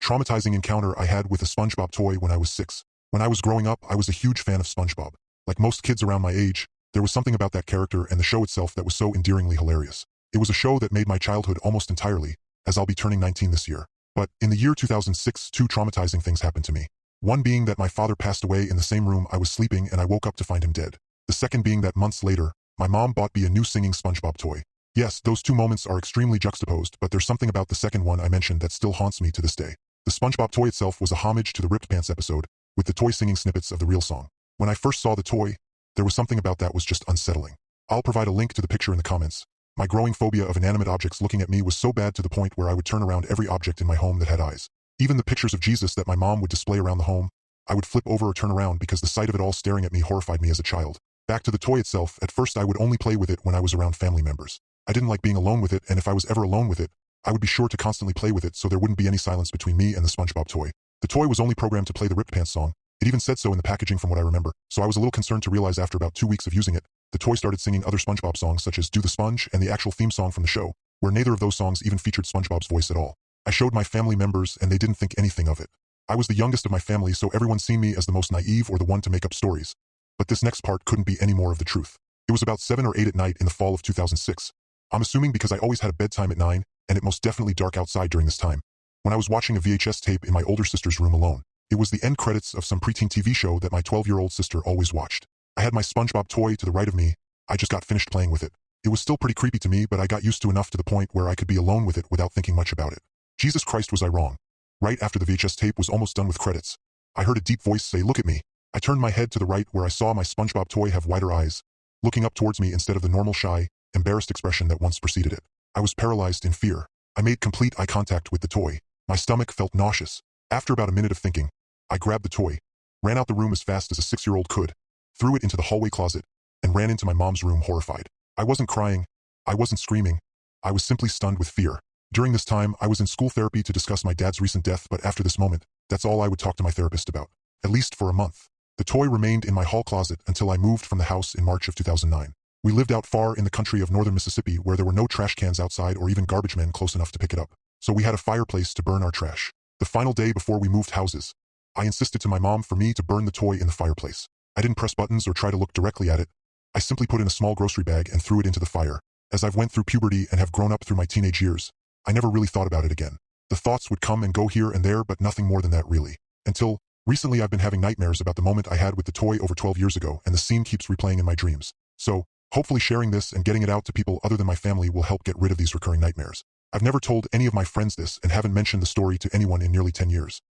traumatizing encounter I had with a SpongeBob toy when I was 6. When I was growing up, I was a huge fan of SpongeBob. Like most kids around my age, there was something about that character and the show itself that was so endearingly hilarious. It was a show that made my childhood almost entirely, as I'll be turning 19 this year. But in the year 2006, two traumatizing things happened to me. One being that my father passed away in the same room I was sleeping and I woke up to find him dead. The second being that months later, my mom bought me a new singing SpongeBob toy. Yes, those two moments are extremely juxtaposed, but there's something about the second one I mentioned that still haunts me to this day. The SpongeBob toy itself was a homage to the Ripped Pants episode, with the toy singing snippets of the real song. When I first saw the toy, there was something about that was just unsettling. I'll provide a link to the picture in the comments. My growing phobia of inanimate objects looking at me was so bad to the point where I would turn around every object in my home that had eyes. Even the pictures of Jesus that my mom would display around the home, I would flip over or turn around because the sight of it all staring at me horrified me as a child. Back to the toy itself, at first I would only play with it when I was around family members. I didn't like being alone with it, and if I was ever alone with it, I would be sure to constantly play with it so there wouldn't be any silence between me and the SpongeBob toy. The toy was only programmed to play the Ripped Pants song. It even said so in the packaging from what I remember, so I was a little concerned to realize after about 2 weeks of using it, the toy started singing other SpongeBob songs such as Do the Sponge and the actual theme song from the show, where neither of those songs even featured SpongeBob's voice at all. I showed my family members and they didn't think anything of it. I was the youngest of my family, so everyone seen me as the most naive or the one to make up stories. But this next part couldn't be any more of the truth. It was about 7 or 8 at night in the fall of 2006. I'm assuming because I always had a bedtime at 9, and it most definitely dark outside during this time. When I was watching a VHS tape in my older sister's room alone, it was the end credits of some preteen TV show that my 12-year-old sister always watched. I had my SpongeBob toy to the right of me. I just got finished playing with it. It was still pretty creepy to me, but I got used to enough to the point where I could be alone with it without thinking much about it. Jesus Christ, was I wrong. Right after the VHS tape was almost done with credits, I heard a deep voice say, "Look at me." I turned my head to the right where I saw my SpongeBob toy have wider eyes, looking up towards me instead of the normal shy, embarrassed expression that once preceded it. I was paralyzed in fear. I made complete eye contact with the toy. My stomach felt nauseous. After about a minute of thinking, I grabbed the toy, ran out the room as fast as a 6-year-old could, threw it into the hallway closet, and ran into my mom's room horrified. I wasn't crying. I wasn't screaming. I was simply stunned with fear. During this time, I was in school therapy to discuss my dad's recent death, but after this moment, that's all I would talk to my therapist about. At least for a month. The toy remained in my hall closet until I moved from the house in March of 2009. We lived out far in the country of northern Mississippi where there were no trash cans outside or even garbage men close enough to pick it up. So we had a fireplace to burn our trash. The final day before we moved houses, I insisted to my mom for me to burn the toy in the fireplace. I didn't press buttons or try to look directly at it. I simply put in a small grocery bag and threw it into the fire. As I've went through puberty and have grown up through my teenage years, I never really thought about it again. The thoughts would come and go here and there, but nothing more than that really. Until recently I've been having nightmares about the moment I had with the toy over 12 years ago, and the scene keeps replaying in my dreams. So, hopefully sharing this and getting it out to people other than my family will help get rid of these recurring nightmares. I've never told any of my friends this and haven't mentioned the story to anyone in nearly 10 years.